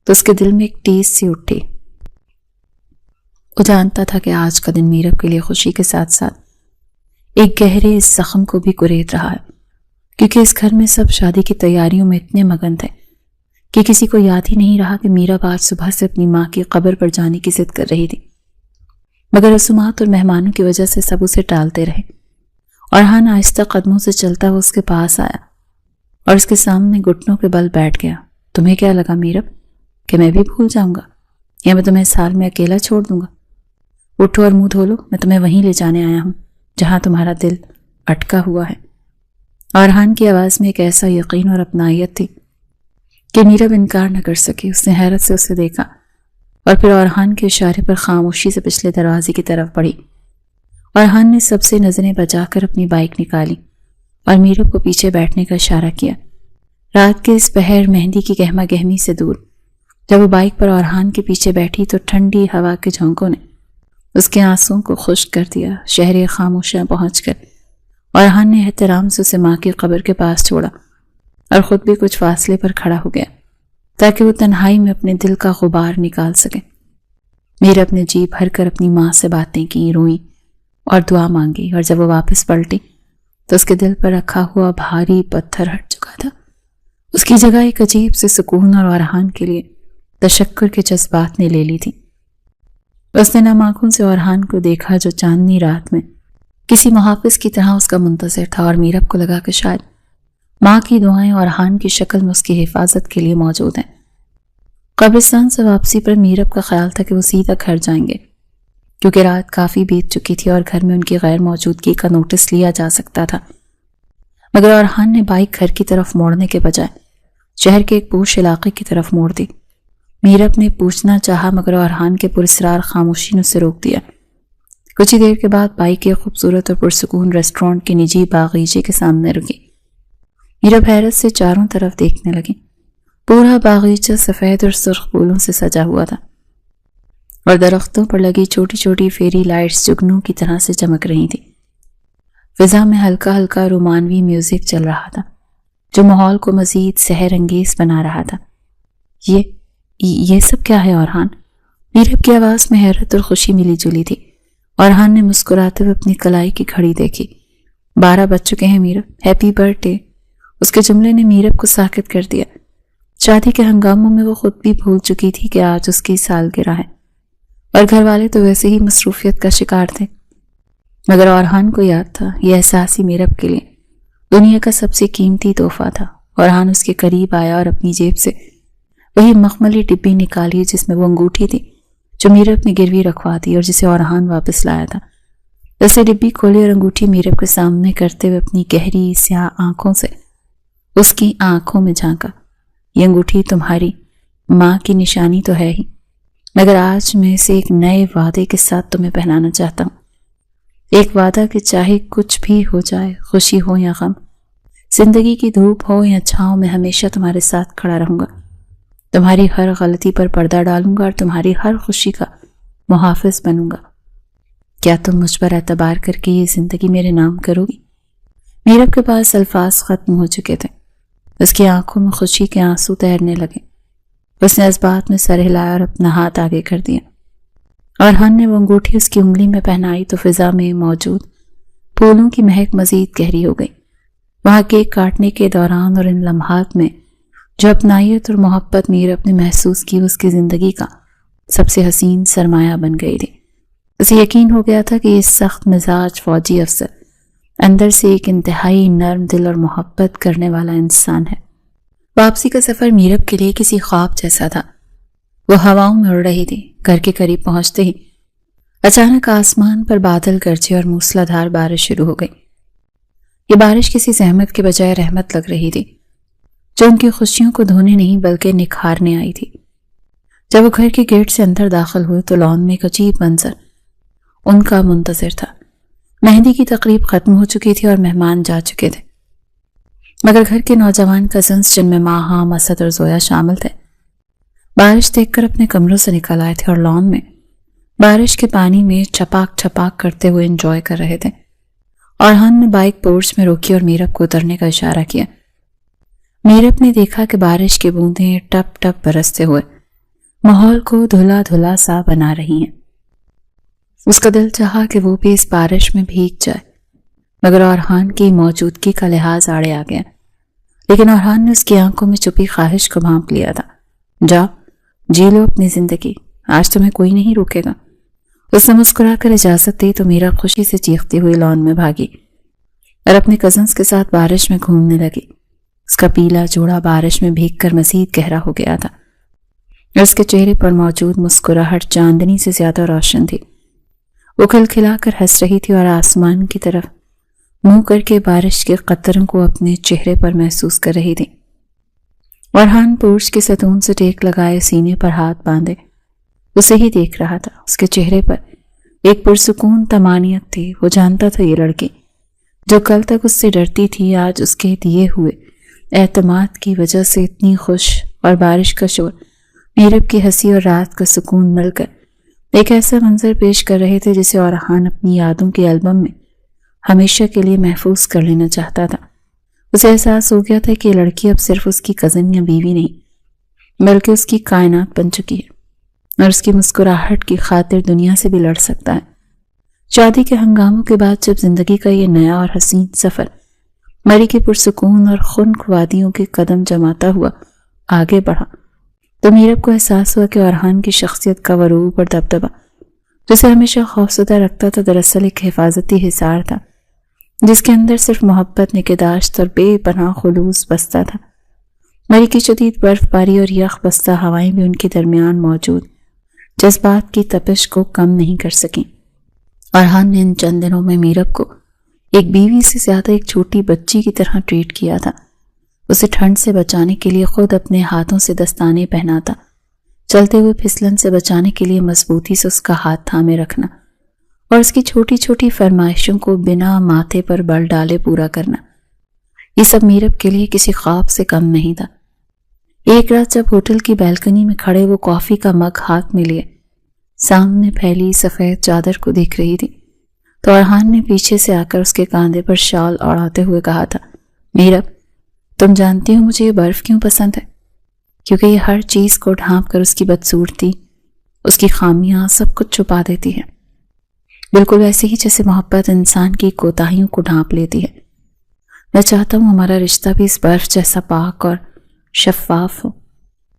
تو اس کے دل میں ایک ٹیس سی اٹھی۔ وہ جانتا تھا کہ آج کا دن میرب کے لیے خوشی کے ساتھ ساتھ ایک گہرے اس زخم کو بھی کریت رہا ہے، کیونکہ اس گھر میں سب شادی کی تیاریوں میں اتنے مگن تھے کہ کسی کو یاد ہی نہیں رہا کہ میرب آج صبح سے اپنی ماں کی قبر پر جانے کی ضد کر رہی تھی، مگر رسومات اور مہمانوں کی وجہ سے سب اسے ٹالتے رہے۔ ارحان آہستہ قدموں سے چلتا ہوا اس کے پاس آیا اور اس کے سامنے گھٹنوں کے بل بیٹھ گیا۔ تمہیں کیا لگا میرب کہ میں بھی بھول جاؤں گا، یا میں تمہیں اس حال میں اکیلا چھوڑ دوں گا؟ اٹھو اور منہ دھو لو، میں تمہیں وہیں لے جانے آیا ہوں جہاں تمہارا دل اٹکا ہوا ہے۔ ارحان کی آواز میں ایک ایسا یقین اور اپنائیت تھی کہ میرب انکار نہ کر سکی۔ اس نے حیرت سے اسے دیکھا اور پھر ارحان کے اشارے پر خاموشی سے پچھلے دروازے کی طرف بڑھی۔ ارحان نے سب سے نظریں بچا کر اپنی بائک نکالی اور میرب کو پیچھے بیٹھنے کا اشارہ کیا۔ رات کے اس پہر مہندی کی گہما گہمی سے دور جب وہ بائک پر اورحان کے پیچھے بیٹھی تو ٹھنڈی ہوا کے جھونکوں نے اس کے آنسوں کو خشک کر دیا۔ شہر خاموشیاں پہنچ کر اورحان نے احترام سے اسے ماں کی قبر کے پاس چھوڑا اور خود بھی کچھ فاصلے پر کھڑا ہو گیا تاکہ وہ تنہائی میں اپنے دل کا غبار نکال سکے۔ میرب نے جی بھر کر اپنی ماں سے باتیں کی، روئی اور دعا مانگی، اور جب وہ واپس پلٹی تو اس کے دل پر رکھا ہوا بھاری پتھر ہٹ چکا تھا۔ اس کی جگہ ایک عجیب سے سکون اور اورحان کے لیے تشکر کے جذبات نے لے لی تھی۔ اس نے نم آنکھوں سے اورحان کو دیکھا جو چاندنی رات میں کسی محافظ کی طرح اس کا منتظر تھا، اور میرب کو لگا کہ شاید ماں کی دعائیں اورحان کی شکل میں اس کی حفاظت کے لیے موجود ہیں۔ قبرستان سے واپسی پر میرب کا خیال تھا کہ وہ سیدھا گھر جائیں گے کیونکہ رات کافی بیت چکی تھی اور گھر میں ان کی غیر موجودگی کا نوٹس لیا جا سکتا تھا، مگر اورحان نے بائک گھر کی طرف موڑنے کے بجائے شہر کے ایک پوش علاقے کی طرف موڑ دی۔ میرب نے پوچھنا چاہا مگر اورحان کے پراسرار خاموشی نے اسے روک دیا۔ کچھ ہی دیر کے بعد بائک ایک خوبصورت اور پرسکون ریسٹورانٹ کے نجی باغیچے کے سامنے رکی۔ میرب حیرت سے چاروں طرف دیکھنے لگی۔ پورا باغیچہ سفید اور سرخ پھولوں سے سجا ہوا تھا اور درختوں پر لگی چھوٹی چھوٹی فیری لائٹس جگنوں کی طرح سے چمک رہی تھی۔ فضا میں ہلکا ہلکا رومانوی میوزک چل رہا تھا جو ماحول کو مزید سحر انگیز بنا رہا تھا۔ یہ سب کیا ہے اورحان؟ میرب کی آواز میں حیرت اور خوشی ملی جلی تھی۔ اورحان نے مسکراتے ہوئے اپنی کلائی کی گھڑی دیکھی۔ 12 بج چکے ہیں میرب، ہیپی برتھ ڈے۔ اس کے جملے نے میرب کو ساکت کر دیا۔ شادی کے ہنگاموں میں وہ خود بھی بھول چکی تھی کہ آج اس کی سالگرہ ہے اور گھر والے تو ویسے ہی مصروفیت کا شکار تھے، مگر اورحان کو یاد تھا یہ احساس ہی میرب کے لیے دنیا کا سب سے قیمتی تحفہ تھا۔ اورحان اس کے قریب آیا اور اپنی جیب سے وہی مخملی ڈبی نکالی جس میں وہ انگوٹھی تھی جو میرب نے گروی رکھوا دی اور جسے اورحان واپس لایا تھا۔ اسے ڈبی کھولی اور انگوٹھی میرب کے سامنے کرتے ہوئے اپنی گہری سیاہ آنکھوں سے اس کی آنکھوں میں جھانکا۔ یہ انگوٹھی تمہاری ماں کی نشانی تو ہے ہی، مگر آج میں اسے ایک نئے وعدے کے ساتھ تمہیں پہنانا چاہتا ہوں۔ ایک وعدہ کہ چاہے کچھ بھی ہو جائے، خوشی ہو یا غم، زندگی کی دھوپ ہو یا چھاؤں، میں ہمیشہ تمہارے ساتھ کھڑا رہوں گا، تمہاری ہر غلطی پر پردہ ڈالوں گا اور تمہاری ہر خوشی کا محافظ بنوں گا۔ کیا تم مجھ پر اعتبار کر کے یہ زندگی میرے نام کرو گی؟ میرب کے پاس الفاظ ختم ہو چکے تھے۔ اس کی آنکھوں میں خوشی کے آنسو تیرنے لگے۔ اس نے اس بات میں سر ہلایا اور اپنا ہاتھ آگے کر دیا۔ اورحان نے وہ انگوٹھی اس کی انگلی میں پہنائی تو فضا میں موجود پھولوں کی مہک مزید گہری ہو گئی۔ وہاں کیک کاٹنے کے دوران اور ان لمحات میں جو اپنائیت اور محبت میرب نے محسوس کی، اس کی زندگی کا سب سے حسین سرمایہ بن گئی تھی۔ اسے یقین ہو گیا تھا کہ یہ سخت مزاج فوجی افسر اندر سے ایک انتہائی نرم دل اور محبت کرنے والا انسان ہے۔ واپسی کا سفر میرب کے لیے کسی خواب جیسا تھا۔ وہ ہواؤں میں اڑ رہی تھی۔ گھر کے قریب پہنچتے ہی اچانک آسمان پر بادل گرجے اور موسلا دھار بارش شروع ہو گئی۔ یہ بارش کسی زحمت کے بجائے رحمت لگ رہی تھی جو ان کی خوشیوں کو دھونے نہیں بلکہ نکھارنے آئی تھی۔ جب وہ گھر کے گیٹ سے اندر داخل ہوئے تو لان میں ایک عجیب منظر ان کا منتظر تھا۔ مہندی کی تقریب ختم ہو چکی تھی اور مہمان جا چکے تھے، مگر گھر کے نوجوان کزنز جن میں ماہام، اسد اور زویا شامل تھے بارش دیکھ کر اپنے کمروں سے نکل آئے تھے اور لان میں بارش کے پانی میں چھپاک چھپاک کرتے ہوئے انجوائے کر رہے تھے۔ اورحان نے بائک پورچ میں روکی اور میرب کو اترنے کا اشارہ کیا۔ میرب نے دیکھا کہ بارش کی بوندیں ٹپ ٹپ برستے ہوئے ماحول کو دھلا دھلا سا بنا رہی ہیں۔ اس کا دل چاہا کہ وہ بھی اس بارش میں بھیگ جائے، مگر اورحان کی موجودگی کا لحاظ آڑے آ گیا۔ لیکن اورحان نے اس کی آنکھوں میں چھپی خواہش کو بھانپ لیا تھا۔ جاؤ، جی لو اپنی زندگی، آج تمہیں کوئی نہیں روکے گا۔ اس نے مسکرا کر اجازت دی تو میرا خوشی سے چیختی ہوئی لان میں بھاگی اور اپنے کزنز کے ساتھ بارش میں گھومنے لگی۔ اس کا پیلا جوڑا بارش میں بھیگ کر مزید گہرا ہو گیا تھا اور اس کے چہرے پر موجود مسکراہٹ چاندنی سے زیادہ روشن تھی۔ وہ کھلکھلا کر ہنس رہی تھی اور آسمان کی طرف منہ کر کے بارش کے قطروں کو اپنے چہرے پر محسوس کر رہی تھی۔ اورحان پورچ کے ستون سے ٹیک لگائے سینے پر ہاتھ باندھے اسے ہی دیکھ رہا تھا۔ اس کے چہرے پر ایک پرسکون طمانینت تھی۔ وہ جانتا تھا یہ لڑکی جو کل تک اس سے ڈرتی تھی آج اس کے دیے ہوئے اعتماد کی وجہ سے اتنی خوش، اور بارش کا شور، میرب کی ہنسی اور رات کا سکون مل کر ایک ایسا منظر پیش کر رہے تھے جسے اورحان اپنی یادوں کے البم میں ہمیشہ کے لیے محفوظ کر لینا چاہتا تھا۔ اسے احساس ہو گیا تھا کہ یہ لڑکی اب صرف اس کی کزن یا بیوی نہیں بلکہ اس کی کائنات بن چکی ہے، اور اس کی مسکراہٹ کی خاطر دنیا سے بھی لڑ سکتا ہے۔ شادی کے ہنگاموں کے بعد جب زندگی کا یہ نیا اور حسین سفر مری کے پرسکون اور خنک وادیوں کے قدم جماتا ہوا آگے بڑھا تو میرب کو احساس ہوا کہ اورحان کی شخصیت کا غروب اور دبدبہ جسے ہمیشہ خوفزدہ رکھتا تھا دراصل ایک حفاظتی حصار تھا جس کے اندر صرف محبت، نگہداشت اور بے پناہ خلوص بستا تھا۔ مری کی شدید برف باری اور یخ بستہ ہوائیں بھی ان کے درمیان موجود جذبات کی تپش کو کم نہیں کر سکیں۔ اورحان نے ان چند دنوں میں میرب کو ایک بیوی سے زیادہ ایک چھوٹی بچی کی طرح ٹریٹ کیا تھا۔ اسے ٹھنڈ سے بچانے کے لیے خود اپنے ہاتھوں سے دستانے پہناتا، چلتے ہوئے پھسلن سے بچانے کے لیے مضبوطی سے اس کا ہاتھ تھامے رکھنا، اور اس کی چھوٹی چھوٹی فرمائشوں کو بنا ماتھے پر بل ڈالے پورا کرنا، یہ سب میرب کے لیے کسی خواب سے کم نہیں تھا۔ ایک رات جب ہوٹل کی بیلکنی میں کھڑے وہ کافی کا مگ ہاتھ میں لیے سامنے پھیلی سفید چادر کو دیکھ رہی تھی تو اورحان نے پیچھے سے آ کر اس کے کاندھے پر شال اڑاتے ہوئے کہا تھا، میرب تم جانتی ہو مجھے یہ برف کیوں پسند ہے؟ کیونکہ یہ ہر چیز کو ڈھانپ کر اس کی بدصورتی، اس کی خامیاں سب کچھ چھپا دیتی ہے، بالکل ویسے ہی جیسے محبت انسان کی کوتاہیوں کو ڈھانپ لیتی ہے۔ میں چاہتا ہوں ہمارا رشتہ بھی اس برف جیسا پاک اور شفاف ہو۔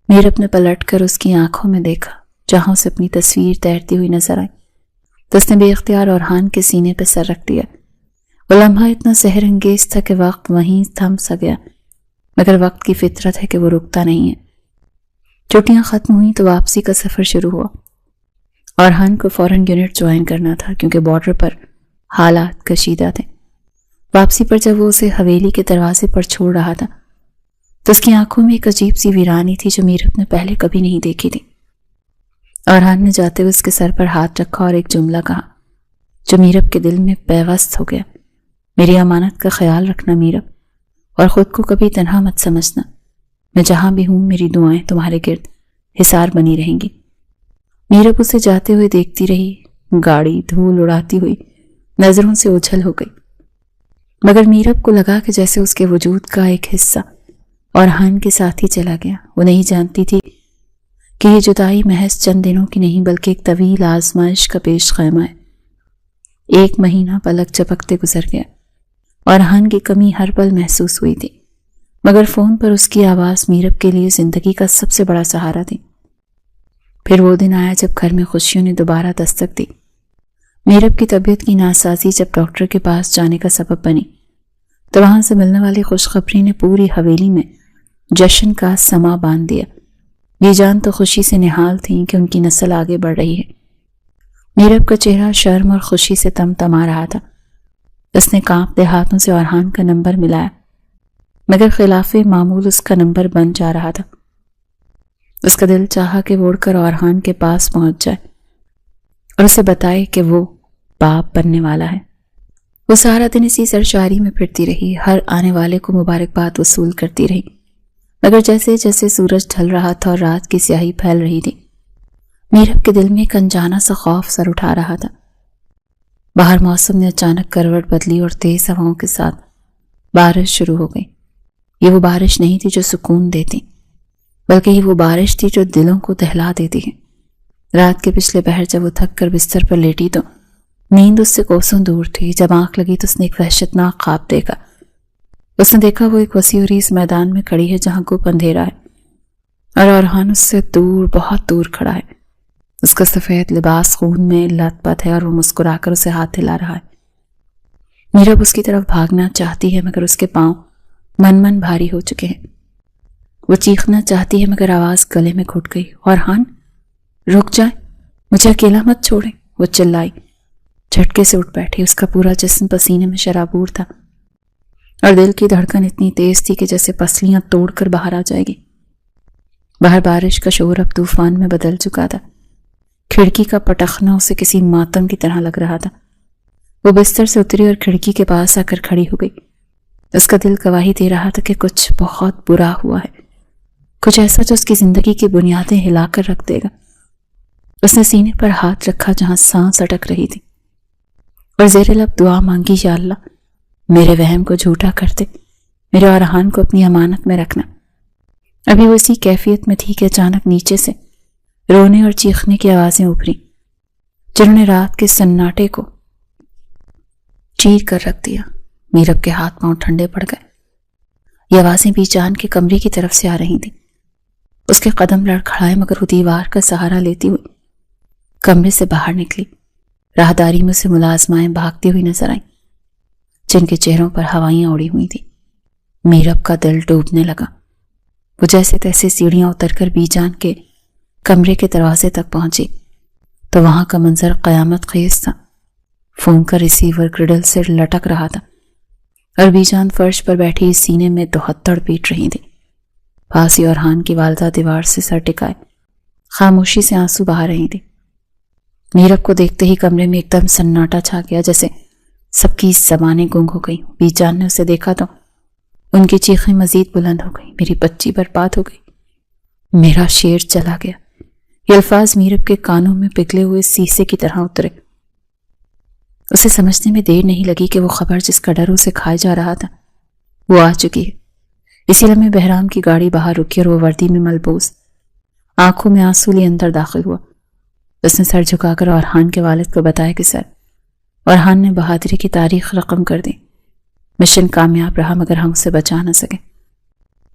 میرب نے پلٹ کر اس کی آنکھوں میں دیکھا جہاں اسے اپنی تصویر تیرتی ہوئی نظر آئی تو اس نے بے اختیار اورحان کے سینے پہ سر رکھ دیا۔ وہ لمحہ اتنا سحر انگیز تھا کہ وقت وہیں تھم سا گیا، مگر وقت کی فطرت ہے کہ وہ رکتا نہیں ہے۔ چھٹیاں ختم ہوئیں تو واپسی کا سفر شروع ہوا۔ اورحان کو فوراً یونٹ جوائن کرنا تھا کیونکہ بارڈر پر حالات کشیدہ تھے۔ واپسی پر جب وہ اسے حویلی کے دروازے پر چھوڑ رہا تھا تو اس کی آنکھوں میں ایک عجیب سی ویرانی تھی جو میرب نے پہلے کبھی نہیں دیکھی تھی۔ اورحان نے جاتے ہوئے اس کے سر پر ہاتھ رکھا اور ایک جملہ کہا جو میرب کے دل میں پیوست ہو گیا، میری امانت کا خیال رکھنا میرب، اور خود کو کبھی تنہا مت سمجھنا، میں جہاں بھی ہوں میری دعائیں تمہارے گرد حصار بنی رہیں گی۔ میرب اسے جاتے ہوئے دیکھتی رہی، گاڑی دھول اڑاتی ہوئی نظروں سے اوجھل ہو گئی، مگر میرب کو لگا کہ جیسے اس کے وجود کا ایک حصہ اورحان کے ساتھ ہی چلا گیا۔ وہ نہیں جانتی تھی کہ یہ جدائی محض چند دنوں کی نہیں بلکہ ایک طویل آزمائش کا پیش خیمہ ہے۔ 1 مہینہ پلک جھپکتے گزر گیا۔ اورحان کی کمی ہر پل محسوس ہوئی تھی، مگر فون پر اس کی آواز میرب کے لیے زندگی کا سب سے بڑا سہارا تھی۔ پھر وہ دن آیا جب گھر میں خوشیوں نے دوبارہ دستک دی۔ میرب کی طبیعت کی ناسازی جب ڈاکٹر کے پاس جانے کا سبب بنی تو وہاں سے ملنے والی خوشخبری نے پوری حویلی میں جشن کا سما باندھ دیا۔ بی جان تو خوشی سے نہال تھیں کہ ان کی نسل آگے بڑھ رہی ہے۔ میرب کا چہرہ شرم اور خوشی سے تمتما رہا تھا۔ اس نے کانپتے ہاتھوں سے اورحان کا نمبر ملایا، مگر خلاف معمول اس کا نمبر بند جا رہا تھا۔ اس کا دل چاہا کہ وہ اڑ کر اورحان کے پاس پہنچ جائے اور اسے بتائے کہ وہ باپ بننے والا ہے۔ وہ سارا دن اسی سرشاری میں پھرتی رہی، ہر آنے والے کو مبارکباد وصول کرتی رہی، مگر جیسے جیسے سورج ڈھل رہا تھا اور رات کی سیاہی پھیل رہی تھی، میرب کے دل میں ایک انجانا سا خوف سر اٹھا رہا تھا۔ باہر موسم نے اچانک کروٹ بدلی اور تیز ہواؤں کے ساتھ بارش شروع ہو گئی۔ یہ وہ بارش نہیں تھی جو سکون دیتی، بلکہ یہ وہ بارش تھی جو دلوں کو دہلا دیتی ہے۔ رات کے پچھلے پہر جب وہ تھک کر بستر پر لیٹی تو نیند اس سے کوسوں دور تھی۔ جب آنکھ لگی تو اس نے ایک وحشتناک خواب دیکھا۔ اس نے دیکھا وہ ایک وسیع ریز میدان میں کھڑی ہے جہاں گپ اندھیرا ہے اور اورحان اس سے دور، بہت دور کھڑا ہے۔ اس کا سفید لباس خون میں لت پت ہے اور وہ مسکرا کر اسے ہاتھ ہلا رہا ہے۔ میرب اس کی طرف بھاگنا چاہتی ہے مگر اس کے پاؤں من بھاری ہو چکے ہیں۔ وہ چیخنا چاہتی ہے مگر آواز گلے میں گھٹ گئی۔ اورحان رک جائیں، مجھے اکیلا مت چھوڑیں، وہ چلائی۔ جھٹکے سے اٹھ بیٹھی، اس کا پورا جسم پسینے میں شرابور تھا اور دل کی دھڑکن اتنی تیز تھی کہ جیسے پسلیاں توڑ کر باہر آ جائے گی۔ باہر بارش کا شور اب طوفان میں بدل چکا تھا۔ کھڑکی کا پٹخنا اسے کسی ماتم کی طرح لگ رہا تھا۔ وہ بستر سے اتری اور کھڑکی کے پاس آ کر کھڑی ہو گئی۔ اس کا دل گواہی دے رہا تھا کہ کچھ بہت برا ہوا ہے، کچھ ایسا جو اس کی زندگی کی بنیادیں ہلا کر رکھ دے گا۔ اس نے سینے پر ہاتھ رکھا جہاں سانس اٹک رہی تھی اور زیر لب دعا مانگی، یا اللہ میرے وہم کو جھوٹا کر دے، میرے اورحان کو اپنی امانت میں رکھنا۔ ابھی وہ اسی کیفیت میں تھی کہ اچانک نیچے سے رونے اور چیخنے کی آوازیں ابھری، جنہوں نے رات کے سناٹے کو چیر کر رکھ دیا۔ میرب کے ہاتھ پاؤں ٹھنڈے پڑ گئے۔ یہ آوازیں بی جان کے کمرے کی طرف سے آ رہی تھیں۔ اس کے قدم لڑکھڑائے مگر وہ دیوار کا سہارا لیتی ہوئی کمرے سے باہر نکلی۔ راہداری میں اسے ملازمائیں بھاگتی ہوئی نظر آئیں، جن کے چہروں پر ہوائیاں اڑی ہوئی تھیں۔ میرب کا دل ڈوبنے لگا۔ وہ جیسے تیسے سیڑھیاں اتر کر بی جان کے کمرے کے دروازے تک پہنچی تو وہاں کا منظر قیامت خیز تھا۔ فون کا ریسیور گرڈل سے لٹک رہا تھا اور بی جان فرش پر بیٹھی سینے میں دوہتڑ پیٹ رہی تھی۔ پاس ہی اورحان کی والدہ دیوار سے سر ٹکائے خاموشی سے آنسو بہا رہی تھی۔ میرب کو دیکھتے ہی کمرے میں ایک دم سناٹا چھا گیا، جیسے سب کی زبانیں گنگ ہو گئیں۔ بی جان نے اسے دیکھا تو ان کی چیخیں مزید بلند ہو گئیں، میری بچی برباد ہو گئی، میرا شیر چلا گیا۔ یہ الفاظ میرب کے کانوں میں پگھلے ہوئے سیسے کی طرح اترے۔ اسے سمجھنے میں دیر نہیں لگی کہ وہ خبر جس کا ڈر اسے کھائے جا رہا تھا وہ آ چکی ہے۔ اسی لمحے بہرام کی گاڑی باہر رکی اور وہ وردی میں ملبوس آنکھوں میں آنسو لیے اندر داخل ہوا۔ اس نے سر جھکا کر اورحان کے والد کو بتایا کہ سر، اورحان نے بہادری کی تاریخ رقم کر دی۔ مشن کامیاب رہا مگر ہم اسے بچا نہ سکے۔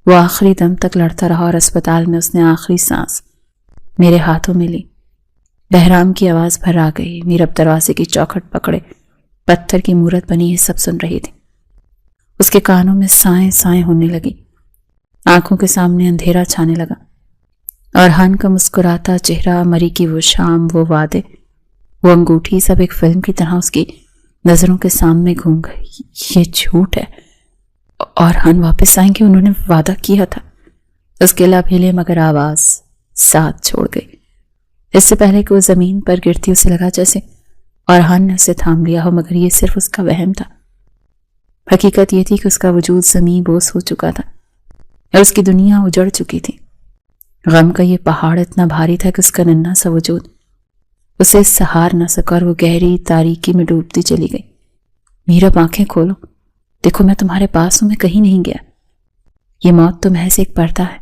وہ آخری دم تک لڑتا رہا اور اسپتال میں اس نے آخری سانس میرے ہاتھوں میں لی۔ بہرام کی آواز بھر آ گئی۔ میرب دروازے کی چوکھٹ پکڑے پتھر کی مورت بنی یہ سب سن رہی تھی۔ اس کے کانوں میں سائیں سائیں ہونے لگی، آنکھوں کے سامنے اندھیرا چھانے لگا۔ اورحان کا مسکراتا چہرہ، مری کی وہ شام، وہ وعدے، وہ انگوٹھی، سب ایک فلم کی طرح اس کی نظروں کے سامنے گھوم گئے۔ یہ جھوٹ ہے، اورحان واپس آئیں گے، انہوں نے وعدہ کیا تھا۔ اس کے لب ہلے مگر آواز ساتھ چھوڑ گئی۔ اس سے پہلے کہ وہ زمین پر گرتی اسے لگا جیسے اورحان نے اسے تھام لیا ہو، مگر یہ صرف اس کا وہم تھا۔ حقیقت یہ تھی کہ اس کا وجود زمین بوس ہو چکا تھا اور اس کی دنیا اجڑ چکی تھی۔ غم کا یہ پہاڑ اتنا بھاری تھا کہ اس کا ننھا سا وجود اسے سہار نہ سکا اور وہ گہری تاریکی میں ڈوبتی چلی گئی۔ میرب آنکھیں کھولو، دیکھو میں تمہارے پاس ہوں، میں کہیں نہیں گیا۔ یہ موت تو محض ایک پردہ ہے،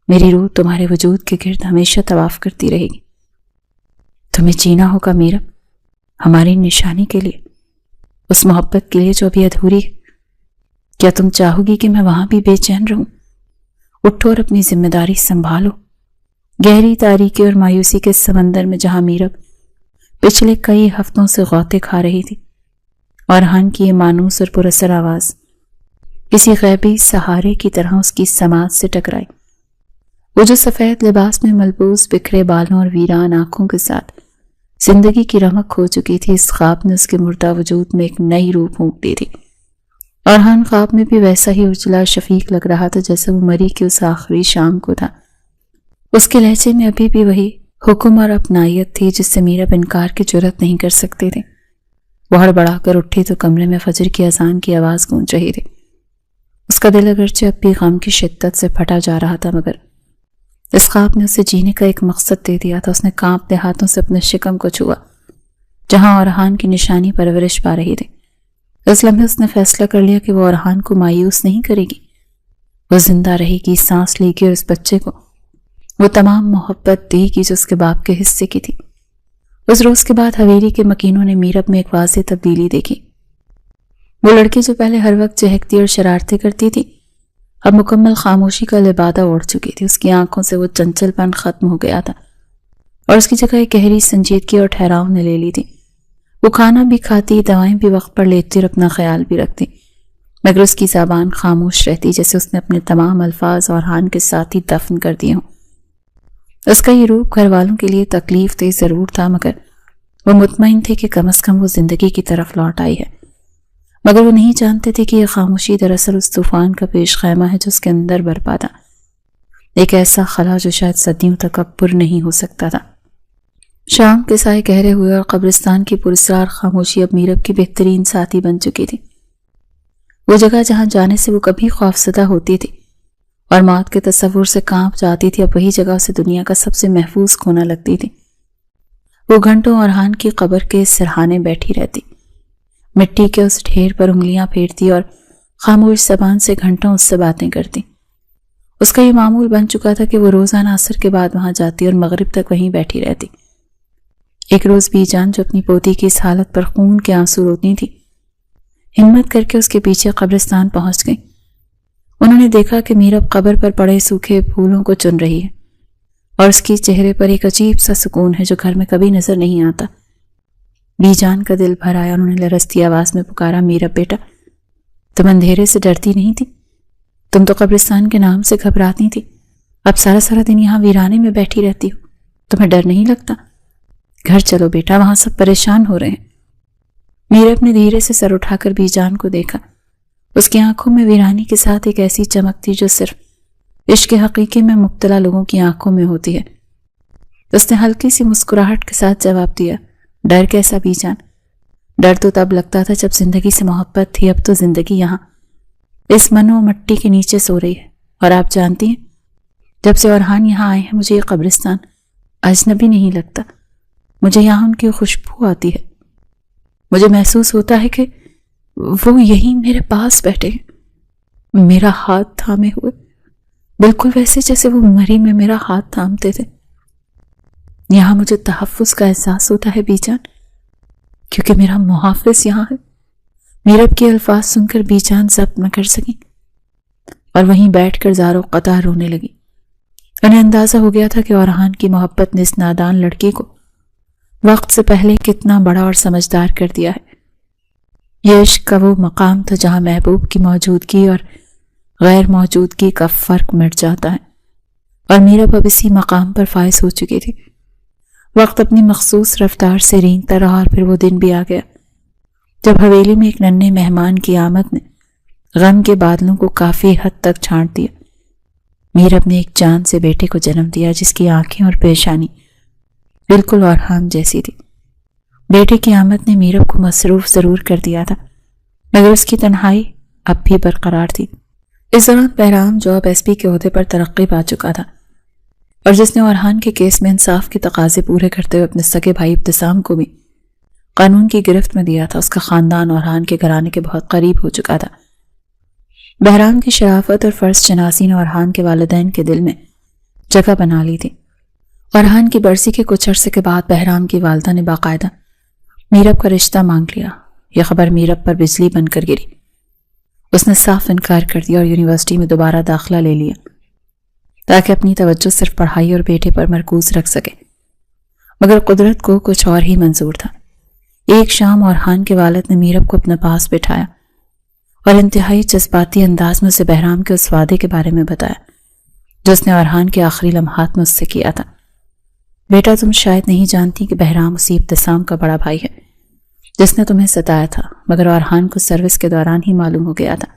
میری روح تمہارے وجود کے گرد ہمیشہ طواف کرتی رہے گی۔ تمہیں جینا ہوگا میرب، ہماری نشانی کے لیے، اس محبت کے لیے جو ابھی ادھوری ہے۔ کیا تم چاہو گی کہ میں وہاں بھی بے چین رہوں؟ اٹھو اور اپنی ذمہ داری سنبھالو۔ گہری تاریکی اور مایوسی کے سمندر میں جہاں میرب پچھلے کئی ہفتوں سے غوطے کھا رہی تھی، اورحان کی یہ مانوس اور پراثر آواز کسی غیبی سہارے کی طرح اس کی سماعت سے ٹکرائی۔ وہ جو سفید لباس میں ملبوس بکھرے بالوں اور ویران آنکھوں کے ساتھ زندگی کی رمق کھو چکی تھی، اس خواب نے اس کے مردہ وجود میں ایک نئی روح پھونک دی تھی۔ اورحان خواب میں بھی ویسا ہی اجلا شفیق لگ رہا تھا جیسے وہ مری کی اس آخری شام کو تھا۔ اس کے لہجے میں ابھی بھی وہی حکم اور اپنائیت تھی جس سے میرب انکار کی جرات نہیں کر سکتے تھے۔ وہ ہڑبڑا کر اٹھی تو کمرے میں فجر کی اذان کی آواز گونج رہی تھی۔ اس کا دل اگرچہ اب بھی غم کی شدت سے پھٹا جا رہا تھا، مگر اس خواب نے اسے جینے کا ایک مقصد دے دیا تھا۔ اس نے کانپتے ہاتھوں سے اپنے شکم کو چھوا جہاں اورحان کی نشانی پرورش پا رہی تھی۔ اس لمحے اس نے فیصلہ کر لیا کہ وہ اورحان کو مایوس نہیں کرے گی، وہ زندہ رہے گی، سانس لے گی اور اس بچے کو وہ تمام محبت دے گی جو اس کے باپ کے حصے کی تھی۔ اس روز کے بعد حویلی کے مکینوں نے میرب میں ایک واضح تبدیلی دیکھی۔ وہ لڑکی جو پہلے ہر وقت چہکتی اور شرارتیں کرتی تھی اب مکمل خاموشی کا لبادہ اوڑھ چکی تھی۔ اس کی آنکھوں سے وہ چنچل پن ختم ہو گیا تھا اور اس کی جگہ ایک گہری سنجیدگی اور ٹھہراؤ نے لے لی تھی۔ وہ کھانا بھی کھاتی، دوائیں بھی وقت پر لیتی اور اپنا خیال بھی رکھتی، مگر اس کی زبان خاموش رہتی جیسے اس نے اپنے تمام الفاظ اورحان کے ساتھ ہی دفن کر دیے ہوں۔ اس کا یہ روپ گھر والوں کے لیے تکلیف دہ ضرور تھا، مگر وہ مطمئن تھے کہ کم از کم وہ زندگی کی طرف لوٹ آئی ہے۔ مگر وہ نہیں جانتے تھے کہ یہ خاموشی دراصل اس طوفان کا پیش خیمہ ہے جو اس کے اندر برپا تھا، ایک ایسا خلا جو شاید صدیوں تک اب پر نہیں ہو سکتا تھا۔ شام کے سائے گہرے ہوئے اور قبرستان کی پراسرار خاموشی اب میرب کی بہترین ساتھی بن چکی تھی۔ وہ جگہ جہاں جانے سے وہ کبھی خوفزدہ ہوتی تھی اور موت کے تصور سے کانپ جاتی تھی، اب وہی جگہ اسے دنیا کا سب سے محفوظ کونا لگتی تھی۔ وہ گھنٹوں اورحان کی قبر کے سرہانے بیٹھی رہتی، مٹی کے اس ڈھیر پر انگلیاں پھیرتی اور خاموش زبان سے گھنٹوں اس سے باتیں کرتی۔ اس کا یہ معمول بن چکا تھا کہ وہ روزانہ عصر کے بعد وہاں جاتی اور مغرب تک وہیں بیٹھی رہتی۔ ایک روز بی جان جو اپنی پوتی کی اس حالت پر خون کے آنسو روتی تھی، ہمت کر کے اس کے پیچھے قبرستان پہنچ گئی۔ انہوں نے دیکھا کہ میرب قبر پر پڑے سوکھے پھولوں کو چن رہی ہے اور اس کی چہرے پر ایک عجیب سا سکون ہے جو گھر میں کبھی نظر نہیں آتا۔ بی جان کا دل بھر آیا، انہوں نے لرزتی آواز میں پکارا، میرب بیٹا، تم اندھیرے سے ڈرتی نہیں تھی؟ تم تو قبرستان کے نام سے گھبراتی تھی، اب سارا سارا دن یہاں ویرانے میں بیٹھی رہتی ہو، تمہیں ڈر نہیں لگتا؟ گھر چلو بیٹا، وہاں سب پریشان ہو رہے ہیں۔ میرب نے دھیرے سے سر اٹھا کر بی جان کو دیکھا۔ اس کی آنکھوں میں ویرانی کے ساتھ ایک ایسی چمک تھی جو صرف عشق حقیقی میں مبتلا لوگوں کی آنکھوں میں ہوتی ہے۔ اس نے ہلکی سی مسکراہٹ کے ساتھ جواب دیا، ڈر کیسا بی جان؟ ڈر تو تب لگتا تھا جب زندگی سے محبت تھی، اب تو زندگی یہاں اس منو مٹی کے نیچے سو رہی ہے۔ اور آپ جانتی ہیں، جب سے اورحان یہاں آئے ہیں مجھے یہ قبرستان اجنبی نہیں لگتا، مجھے یہاں ان کی خوشبو آتی ہے، مجھے محسوس ہوتا ہے کہ وہ یہیں میرے پاس بیٹھے ہیں، میرا ہاتھ تھامے ہوئے، بالکل ویسے جیسے وہ مری میں میرا ہاتھ تھامتے تھے۔ یہاں مجھے تحفظ کا احساس ہوتا ہے بی جان، کیونکہ میرا محافظ یہاں ہے۔ میرب کے الفاظ سن کر بی جان ضبط نہ کر سکیں اور وہیں بیٹھ کر زار و قطار رونے لگی۔ انہیں اندازہ ہو گیا تھا کہ اورحان کی محبت نے اس نادان لڑکی کو وقت سے پہلے کتنا بڑا اور سمجھدار کر دیا ہے۔ یہ عشق کا وہ مقام تھا جہاں محبوب کی موجودگی اور غیر موجودگی کا فرق مٹ جاتا ہے، اور میرب اب اسی مقام پر فائز ہو چکی تھی۔ وقت اپنی مخصوص رفتار سے رینگتا رہا اور پھر وہ دن بھی آ گیا جب حویلی میں ایک ننھے مہمان کی آمد نے غم کے بادلوں کو کافی حد تک چھانٹ دیا۔ میرب نے ایک جان سے بیٹے کو جنم دیا جس کی آنکھیں اور پیشانی بالکل اورحان جیسی تھی۔ بیٹے کی آمد نے میرب کو مصروف ضرور کر دیا تھا، مگر اس کی تنہائی اب بھی برقرار تھی۔ اس دوران بہرام جو اب ایس پی کے عہدے پر ترقی پا چکا تھا اور جس نے اورحان کے کیس میں انصاف کے تقاضے پورے کرتے ہوئے اپنے سگے بھائی ابتسام کو بھی قانون کی گرفت میں دیا تھا، اس کا خاندان اورحان کے گھرانے کے بہت قریب ہو چکا تھا۔ بہرام کی شرافت اور فرض شناسی نے اورحان کے والدین کے دل میں جگہ بنا لی تھی۔ اورحان کی برسی کے کچھ عرصے کے بعد بہرام کی والدہ نے باقاعدہ میرب کا رشتہ مانگ لیا۔ یہ خبر میرب پر بجلی بن کر گری۔ اس نے صاف انکار کر دیا اور یونیورسٹی میں دوبارہ داخلہ لے لیا تاکہ اپنی توجہ صرف پڑھائی اور بیٹے پر مرکوز رکھ سکے، مگر قدرت کو کچھ اور ہی منظور تھا۔ ایک شام اورحان کے والد نے میرب کو اپنے پاس بٹھایا اور انتہائی جذباتی انداز میں اسے بہرام کے اس وعدے کے بارے میں بتایا جو اس نے اورحان کے آخری لمحات میں اس سے کیا تھا۔ بیٹا، تم شاید نہیں جانتی کہ بہرام اسی ابتسام کا بڑا بھائی ہے جس نے تمہیں ستایا تھا، مگر اورحان کو سروس کے دوران ہی معلوم ہو گیا تھا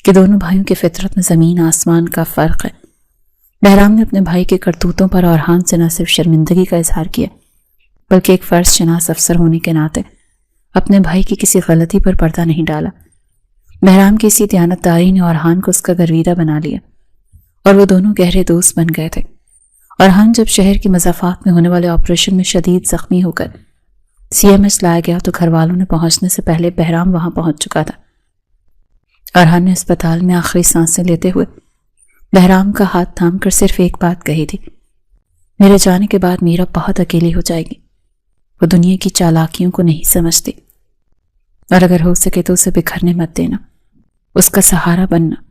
کہ دونوں بھائیوں کی فطرت میں زمین آسمان کا فرق ہے۔ بہرام نے اپنے بھائی کے کرتوتوں پر اورحان سے نہ صرف شرمندگی کا اظہار کیا بلکہ ایک فرض شناس افسر ہونے کے ناطے اپنے بھائی کی کسی غلطی پر پردہ نہیں ڈالا۔ بہرام کی اسی دیانتداری نے اورحان کو اس کا گرویدہ بنا لیا اور وہ دونوں گہرے دوست بن گئے تھے۔ اورحان جب شہر کی مضافات میں ہونے والے آپریشن میں شدید زخمی ہو کر سی ایم ایچ لایا گیا تو گھر والوں نے پہنچنے سے پہلے بہرام وہاں پہنچ چکا تھا۔ اورحان نے اسپتال میں آخری سانسیں لیتے ہوئے بہرام کا ہاتھ تھام کر صرف ایک بات کہی تھی، میرے جانے کے بعد میرا بہت اکیلی ہو جائے گی، وہ دنیا کی چالاکیوں کو نہیں سمجھتی، اور اگر ہو سکے تو اسے بکھرنے مت دینا، اس کا سہارا بننا۔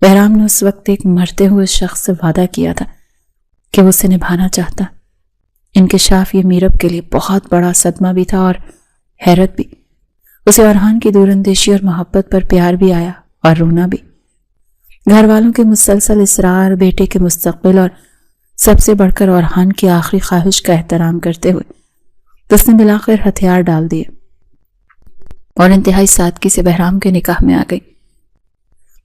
بہرام نے اس وقت ایک مرتے ہوئے شخص سے وعدہ کیا تھا کہ وہ اسے نبھانا چاہتا۔ انکشاف یہ میرب کے لیے بہت بڑا صدمہ بھی تھا اور حیرت بھی۔ اسے اورحان کی دور اندیشی اور محبت پر پیار بھی آیا اور رونا بھی۔ گھر والوں کے مسلسل اصرار، بیٹے کے مستقبل اور سب سے بڑھ کر اورحان کی آخری خواہش کا احترام کرتے ہوئے اس نے بلاخر ہتھیار ڈال دیے اور انتہائی سادگی سے بہرام کے نکاح میں آ گئی۔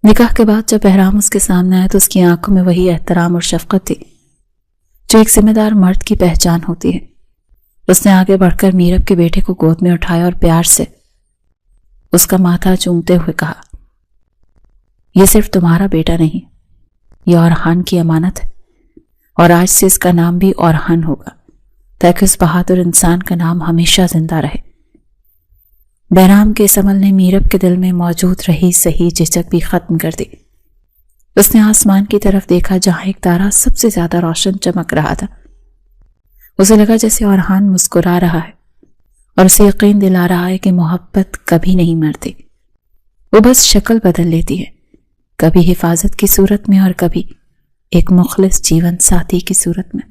نکاح کے بعد جب بہرام اس کے سامنے آیا تو اس کی آنکھوں میں وہی احترام اور شفقت تھی جو ایک ذمہ دار مرد کی پہچان ہوتی ہے۔ اس نے آگے بڑھ کر میرب کے بیٹے کو گود میں اٹھایا اور پیار سے اس کا ماتھا چومتے ہوئے کہا، یہ صرف تمہارا بیٹا نہیں، یہ اورحان کی امانت ہے، اور آج سے اس کا نام بھی اورحان ہوگا تاکہ اس بہادر انسان کا نام ہمیشہ زندہ رہے۔ بہرام کے اس عمل نے میرب کے دل میں موجود رہی صحیح جھجک بھی ختم کر دی۔ اس نے آسمان کی طرف دیکھا جہاں ایک تارا سب سے زیادہ روشن چمک رہا تھا۔ اسے لگا جیسے اورحان مسکرا رہا ہے اور اسے یقین دلا رہا ہے کہ محبت کبھی نہیں مرتی، وہ بس شکل بدل لیتی ہے، کبھی حفاظت کی صورت میں اور کبھی ایک مخلص جیون ساتھی کی صورت میں۔